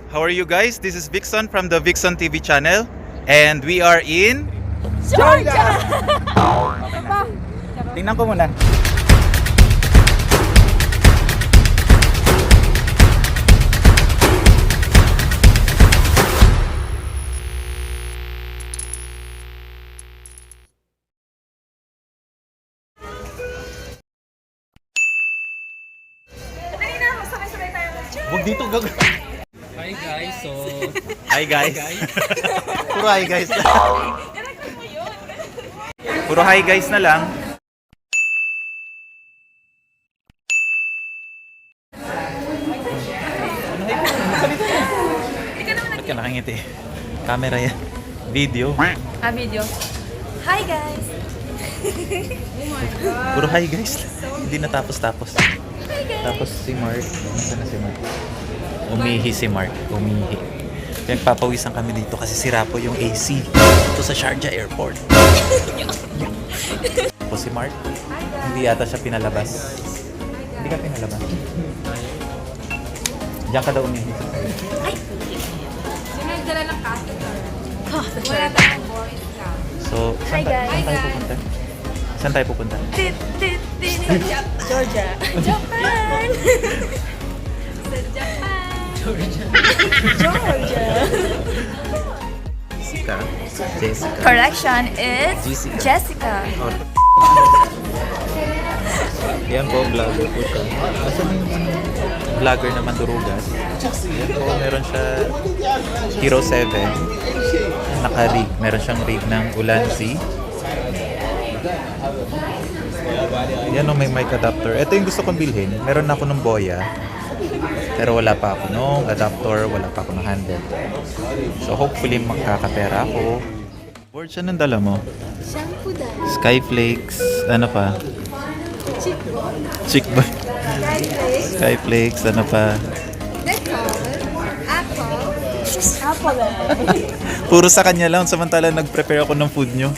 How are you guys? This is Vixon from the Vixon TV channel. And we are in... Georgia! Okay na. Tingnan ko muna. Huwag dito gag... Hi guys, so... Hi guys. Puro hi guys na. Puro hi guys na lang. Ba't ka nakangiti? Camera yan. Video. Video. Hi guys! Puro hi guys. Hindi natapos-tapos. Tapos si Mark. Nasaan na si Mark? Umihi si Mark. Umihi. Nagpapawisan kami dito kasi sira po yung AC dito sa Sharjah Airport. O si Mark, hindi yata siya pinalabas. Hindi ka pinalabas. Diyan ka daw umihi. Ay! Sinagdala ng catheter. Wala tayong boys lang. So, saan tayo pupunta? Saan tayo pupunta? Georgia. Japan! Sa Japan! Georgia. Jessica. Jessica. Correction, it's Jessica. Jessica. Oh. Yan po, vlogger po siya. Asan yung vlogger na Mandurugas? Yan po, meron siya Hero 7. Naka-rig. Meron siyang rig ng Ulanzi. Yan o, may mic adapter. Ito yung gusto kong bilhin. Meron na ako ng Boya. Pero wala pa ako nung adapter, wala pa ako ng handle. So hopefully makakapera ako. Board siya ng dala mo? Shampoo dahil. Skyflakes, ano pa? Chick boy. Skyflakes, ano pa? Apple. Puro sa kanya lang, samantala nag-prepare ako ng food nyo.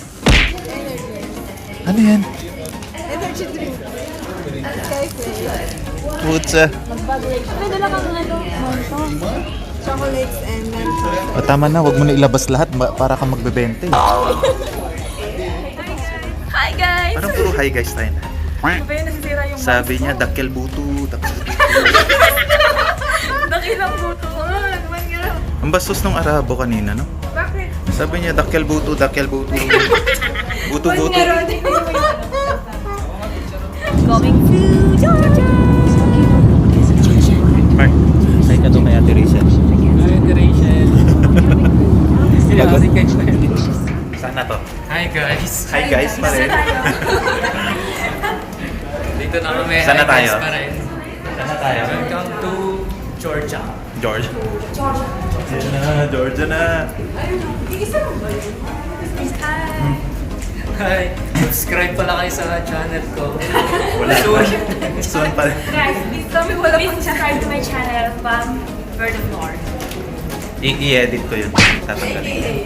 Ano yan? Energy drink. Skyflakes. Putsa. May dala kang monto. Chocolates and lemon. O tama na, wag mo na ilabas lahat para ka magbebente. Hi guys! Parang puro hi guys tayo na. Nasisira yung Sabi niya, dakkel buto, dakkel buto. Dakilang buto. Naman nga. Ang bastos nung Arabo kanina, no? Bakit? Sabi niya, dakkel buto, dakkel buto. Buto, buto. Going to Georgia! Mark, say ka doon kay Ate Rachel. Hi Rachel! Sana to. Hi guys! Hi guys pa rin. Dito na kami. Sana Hi guys tayo? pa rin. Sana tayo? Welcome to Georgia. George. Georgia na, Georgia na. Hi! Subscribe pala kayo sa channel ko. Wala. Soon pa rin. Guys, please subscribe to my channel, Bam Bird of North. I-edit ko yun. Tatanggalin.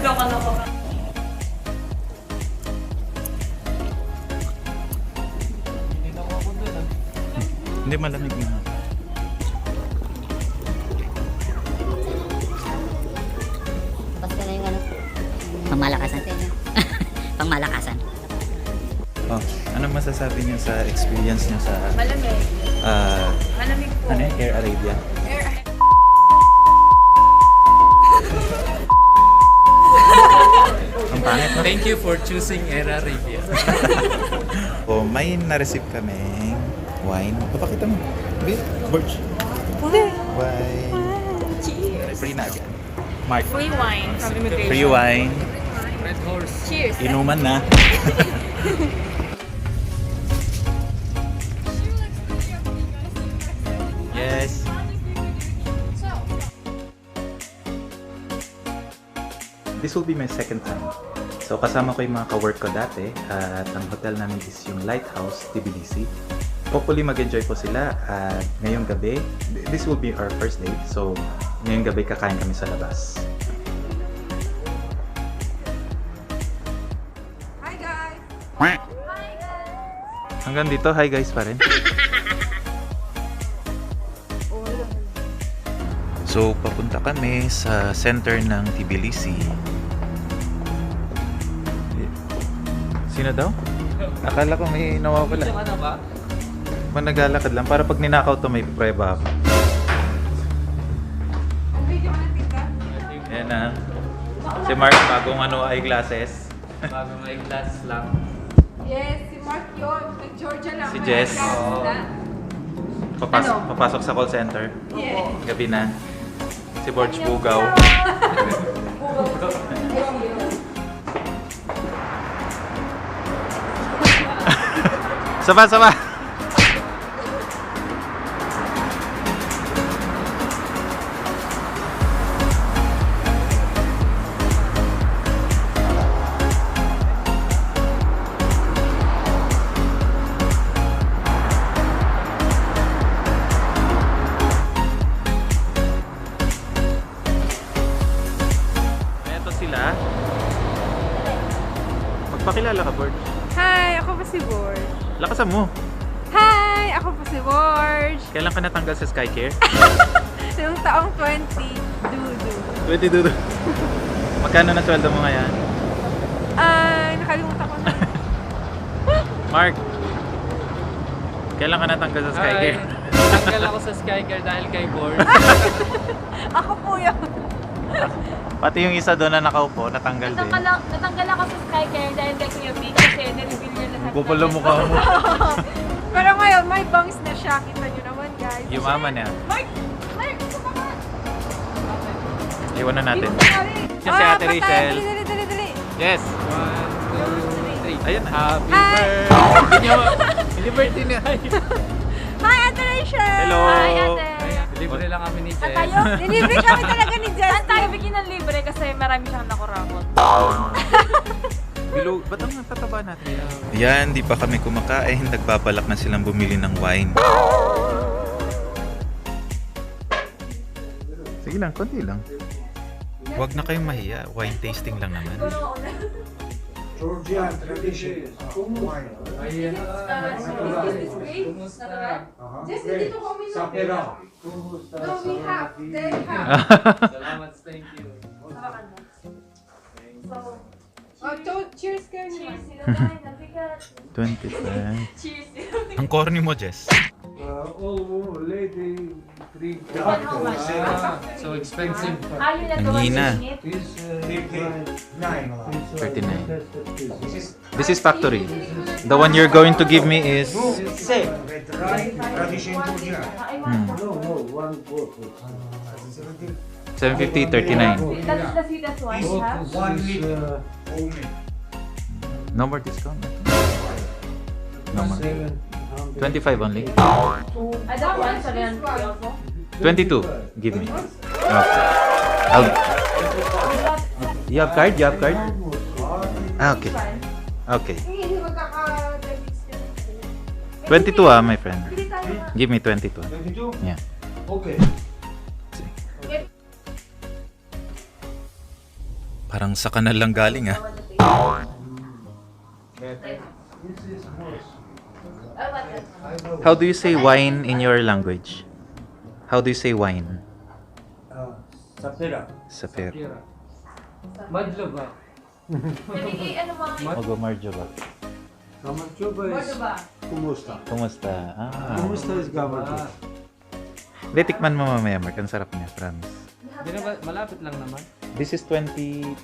Loko-loko ka. Hindi malamig na. Basta na yung ano, pangmalakasan tayo. Pangmalakasan. Oh, ano masasabi niyo sa experience niyo sa Malamig. Malamig po. ano, Air Arabia? Ang pangit, no? Thank you for choosing Air Arabia. Oh, may na-receive kaming wine. Papakita mo. Okay, Birch. Wine. Free na agad. Mark. Free wine from immigration. Free wine. Red Horse. Cheers. Inuman na. Yes. This will be my second time. So kasama ko yung mga ka-work ko dati at ang hotel namin is yung Lighthouse, Tbilisi. Hopefully mag-enjoy po sila at ngayong gabi, this will be our first date. So ngayong gabi kakain kami sa labas. Hi guys! Hanggang dito, hi guys pa rin. So, papunta kami sa center ng Tbilisi. Sino daw? Akala ko may nawawala. Gusto ka na ba? Naglalakad lang para pag ninakaw to may prueba ako. Yan na. Si Mark, bagong eyeglasses. Bago may glass lang. Yes, si Mark yun. Nag-Georgia lang. Si Jess. Oo. Papasok sa call center. Yes. Gabi na. Si Borge Bugaw. Saba! Ito sila. Magpakilala ka, Borge. Hi, ako po si Borge. Lakasan mo. Hi, ako po si Borge. Kailan ka natanggal sa Skycare? Noong taong 20, dudu. 22. Magkano na sweldo mo ngayon? Ay, nakalimutan ko na. Mark, kailan ka natanggal sa Skycare? Tanggal ako sa Skycare dahil kay Borge. Ako po yun. Pati yung isa doon na nakaupo, natanggal din. Natanggal ako sa Skycare dahil kay Kuya B kasi na-reveal niya na sa Kupal mo mukha mo. Pero ngayon, may bangs na siya. Kita niyo naman, guys. Yung mama niya. Mark, ito pa ka. Iwan na natin. Kasi Kasi Ate Rachel. Dali. Yes. 1, 2, 3. Ayun na. Happy Hi. birthday! Hindi birthday niya. Hi, Ate Rachel! Hello. Hi, Ate! Libre lang kami ni Jess. Nilibre kami talaga ni Jess. Saan tayo bigyan ng libre kasi marami siyang nakurakot. Bilog, ba't ang tataba natin? Yan, di pa kami kumakain. Nagbabalak na silang bumili ng wine. Sige lang, konti lang. Huwag na kayong mahiya. Wine tasting lang naman. Georgian tradition wine. Jess, dito kami na. Sapera. No, we have. They have. Salamat, thank you. Cheers kayo niyo. Cheers, sila tayo, nabigat. 25. Cheers. Ang corny mo, Jess. All lady drink. So expensive. Ayaw na Ang gawa hina. sa singit. Is 39. 39. This is factory. The one you're going to give me is... Same. Red rice, tradition Georgia. No, one bottle. 750, 39. That's the sweetest one you have. 1 liter. Homemade. No more discount? No more. 25 only. I don't want 750 also. 22. Give me. Okay. You have card? You have card? Ah, okay. Okay. Hindi magkaka-debits ka. 22 my friend. Give me 22. 22? Yeah. Okay. Parang sa kanal lang galing ah. How do you say wine in your language? How do you say wine? Sapera. Saper. Madlo ba? Nabigay, ano mga... Ogo Marjo ba? Gamanchoba is kumusta? Kumusta? Ah. Kumusta is gamanchoba? Hindi, tikman mo mamaya, Mark. Ang sarap niya, promise. Hindi na ba, malapit lang naman. This is 23?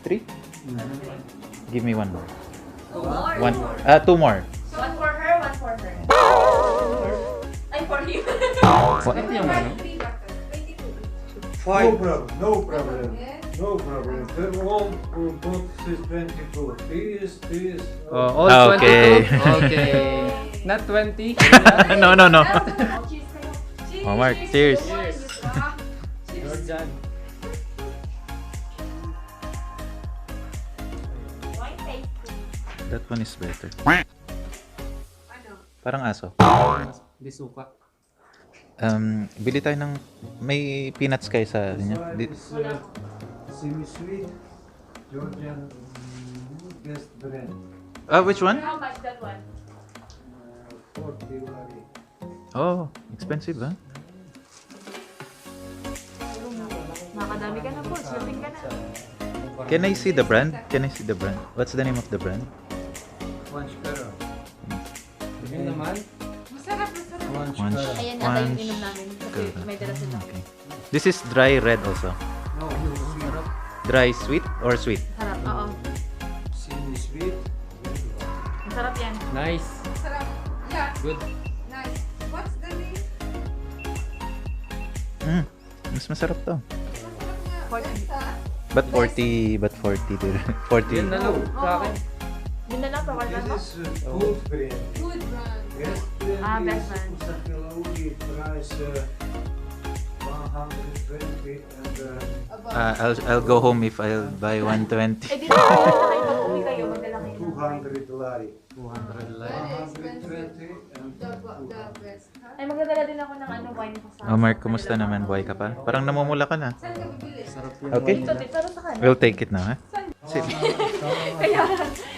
Give me one more. One. Two more. One for her, one for her. Ay, for him. Ito yung ano? No problem. No problem. No problem. The whole box is 22. This. Oh, all Okay. 22? Okay. Not 20? No. Cheers kayo. Oh, Mark, cheers. Georgian. Wine tasting. That one is better. Parang aso. Di suka. Bili tayo ng... May peanuts kayo sa inyo? Semi-sweet Georgian best brand. Which one? How much that one? 40 lari. Oh, expensive, huh? Nakakadami ka na po. Slapping ka na. Can I see the brand? Can I see the brand? What's the name of the brand? One sparrow. Yun naman. Masarap, masarap. One One sparrow. Ayan ata yung inom namin. Kasi may dala sila. Okay. This is dry red also. No, syrup. Dry sweet or sweet? Sarap, oo. Semi sweet. Masarap yan. Nice. Sarap. Yeah, Good. nice. What's the name? Mas masarap to. Masarap nga. Besta. But 40 dir. 40. Yan na lang sa akin. Yun na lang, pawal na mo. This is good brand. Good brand. Yes, Ah, brand best is brand. Usakilaugi price 120 and I'll go home if I'll buy 120. Eh, di na kayo na kayo. Pag uwi kayo, magdala kayo. 200 lari. 200 lang. Very expensive. 120 and The best. Ha? Ay, magdadala din ako ng ano, wine ko sa... Oh, Mark, kumusta naman? Buhay ka pa? Parang namumula ka na. Saan ka bibili? Okay? Dito, dito, pero sa kanan. We'll take it now, ha? Sit. Kaya,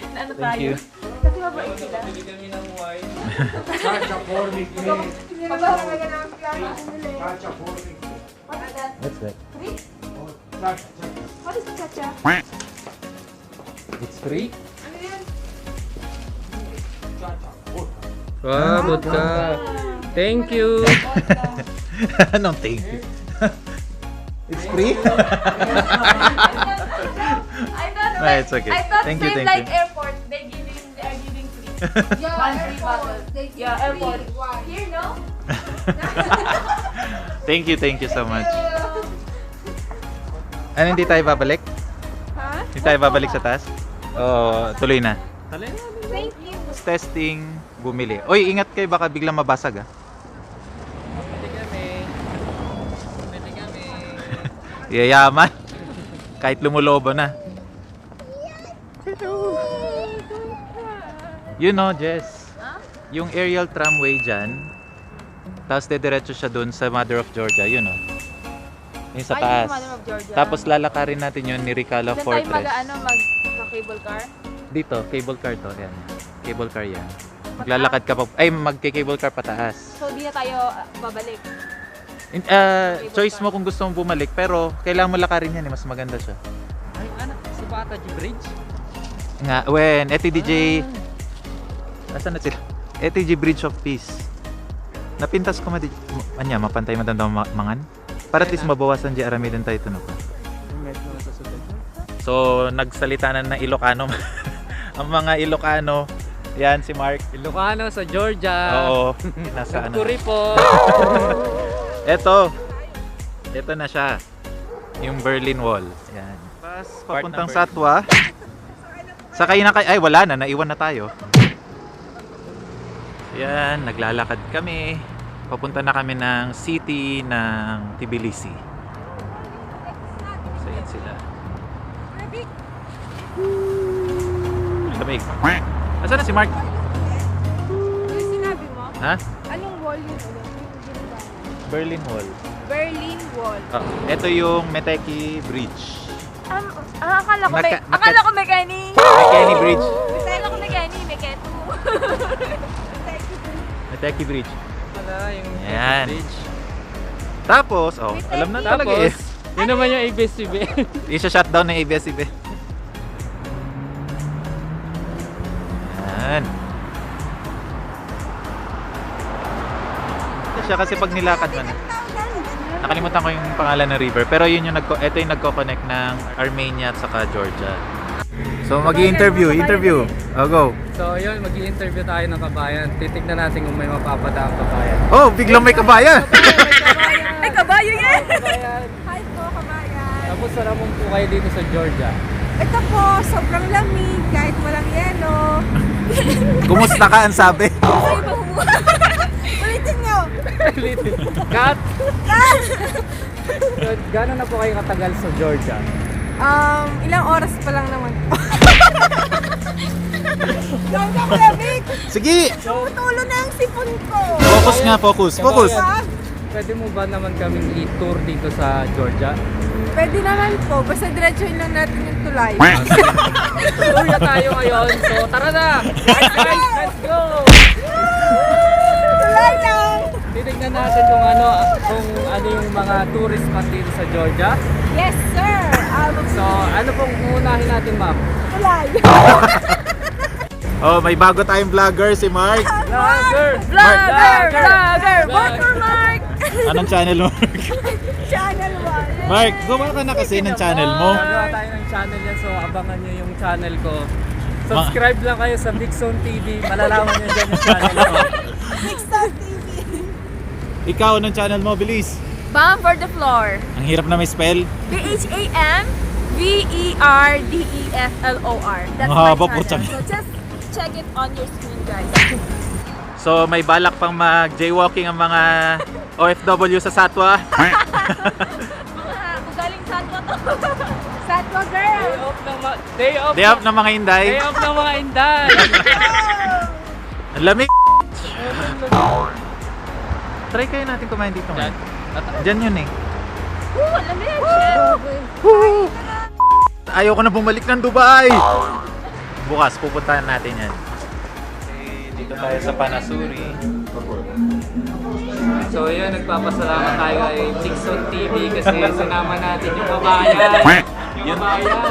na ano Thank tayo. you. Kasi mabait sila. Bili kami ng wine. Kacha pornik me. Pagkakalaga ng plano. Kacha pornik me. What is that? What's that? Oh, chacha. What is the chacha? It's free? Ano yan? Chacha. Vodka. Wow, vodka. Thank you. No, thank you. It's free? I thought No, it's okay. I thought Thank you, same thank like you. airport, they are giving free. Yeah, One free bottle. airport. They give Yeah, free airport. wine. Here, no? Thank you so much. Ano, hindi tayo babalik? Ha? Hindi tayo babalik sa taas? Oo, tuloy na. Talay na. Thank you. Testing, bumili. Oy, ingat kayo, baka biglang mabasag, ah. Bili kami. Bili kami. Yayaman. Kahit lumulobo na. You know, Jess, yung aerial tramway dyan, tapos dediretso siya dun sa Mother of Georgia, yun know. Yung sa Ay, taas. yung Mother of Georgia. Tapos lalakarin natin yun ni Ricala Saan tayo Fortress. mag-cable car? Dito, cable car to. Yan. Cable car yan. Maglalakad ka pa. Ay, magke-cable car pataas. So, di na tayo babalik. Choice mo kung gusto mong bumalik, pero kailangan mo lakarin yan eh. Mas maganda siya. Ay, ano? Si Bata G Bridge? Nga, when, ETDJ... Asan na sila? ETG Bridge of Peace. Napintas ko anya, mapantay matandang mangan. Para at least mabawasan di aramidan tayo ito na pa. Medyo nasa sunod. So, nagsalita na ng Ilocano. Ang mga Ilocano, yan si Mark. Ilocano sa Georgia. Oo, nasa ano. Kuri po. Ito na siya. Yung Berlin Wall. Yan. Papuntang Satwa. Sakay na kayo. Ay, wala na. Naiwan na tayo. Yan, naglalakad kami. Papunta na kami ng city ng Tbilisi. So, yan sila. Lamig. Asan na si Mark? Yung sinabi mo, Ha? anong wall yun? Berlin Wall. Berlin Wall. Oh, ito yung Meteki Bridge. Akala ko may... Naka- Akala ko may Kenny. Meteki Bridge. Akala ko may Kenny. May Ketu. Meteki Bridge. Wala yung Ayan. bridge. Tapos, oh, alam na talaga eh. Tapos, yun naman yung ABS-CBN. Isa-shutdown ng ABS-CBN. Yan. Ito siya kasi pag nilakad man. Nakalimutan ko yung pangalan ng river. Pero yun yung ito yung nagko-connect ng Armenia at saka Georgia. So mag-i-interview. Oh, go. So yun, mag-i-interview tayo ng kabayan. Titignan natin kung may mapapadaang kabayan. Oh, biglang may kabayan. Ay, kabayo yan! Kabayan! Hi po, kabayan. Tapos saramong po kayo dito sa Georgia. Ito po, sobrang lamig kahit walang yelo. Kumusta ka ang sabi? Ulitin nyo. Cut! So, gano'n na po kayo katagal sa Georgia? Ilang oras pa lang naman po. Sobrang lamig. Sige. Tumutulo na ang sipon ko. Focus nga, focus. Pwede mo ba naman kaming i-tour dito sa Georgia? Pwede naman po, basta diretsuhin lang natin yung tulay. Tour na tayo ngayon. So tara na! Guys, let's go! Tulay lang! Dito titignan natin kung ano yung mga tourist spot dito sa Georgia. Yes, sir! So, ano pong uunahin natin, ma'am? Oh, may bago tayong vlogger, si Mark. Vlogger! Vlogger! Work for Mark! Anong channel mo, Mark? Channel 1. Mark, gumawa ka na kasi ng channel mo. Gagawa tayo ng channel yan, so abangan nyo yung channel ko. Subscribe lang kayo sa Big Zone TV, malalaman nyo dyan yung channel ko. Ikaw, anong channel mo, bilis? Bam for the floor. Ang hirap na may spell. BAMVERDEFLOR. That's Ang haba my po, channel. channel. So just check it on your screen, guys. So, may balak pang mag-jaywalking ang mga OFW sa Satwa. Galing Satwa to. Satwa girl. Day off Day off ng mga Inday. Day off ng mga Inday! Ang lamig. Try kayo natin kumain dito ngayon. Diyan yun eh. Alam mo yan, Ayoko na bumalik ng Dubai. Bukas pupuntahan natin yan. Dito tayo sa Panasuri. So yun, nagpapasalamat tayo kay Big Zone TV kasi sinama natin yung kabayan.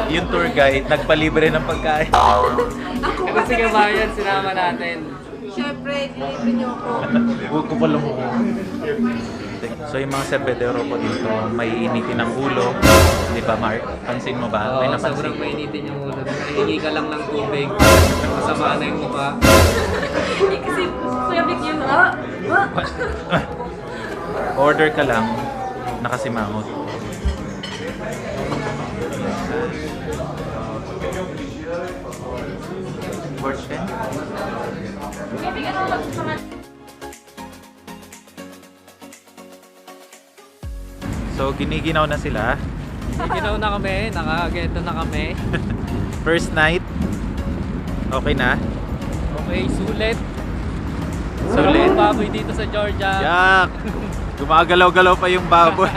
Yung tour guide, nagpalibre ng pagkain. Kasi kabayan, sinama natin. Siyempre, deliver niyo ako. Huwag ko pa lumuha. So yung mga serbedero po dito, may initin ang ulo. Di ba, Mark? Pansin mo ba? May Oo, napansin. sobrang mainitin yung ulo. Nahihingi ka lang ng tubig. Masama na yung mukha. Kasi Kuya Vic yun, Order ka lang, nakasimangot. Georgian? Kuya Vic, ano lang sa mga... So giniginaw na sila. Ginaw na kami, nakageto na kami. First night. Okay na. Okay, sulit. Sulit. Ang baboy dito sa Georgia. Yak! Gumagalaw-galaw pa yung baboy.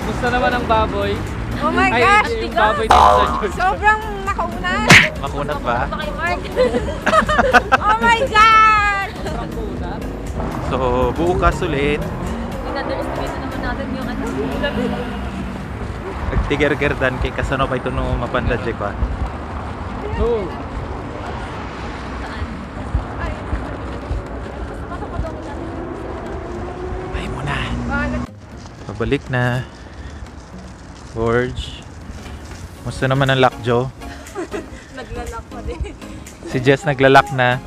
Gusto naman ang baboy. Oh my Ay, gosh, yung tigas! baboy dito sa Georgia. Sobrang nakaunat! Makunat ba? Ito kay Mark. Oh my God! Sobrang kunat. So bukas ulit. Inadalistimate naman natin yung ano. Nagtiger-gerdan kay kasano pa ito no mapandadjek ba? So, Ay mo na. Pabalik na. George. Musta naman ang lockjaw? Naglalak pa din. Si Jess naglalak na.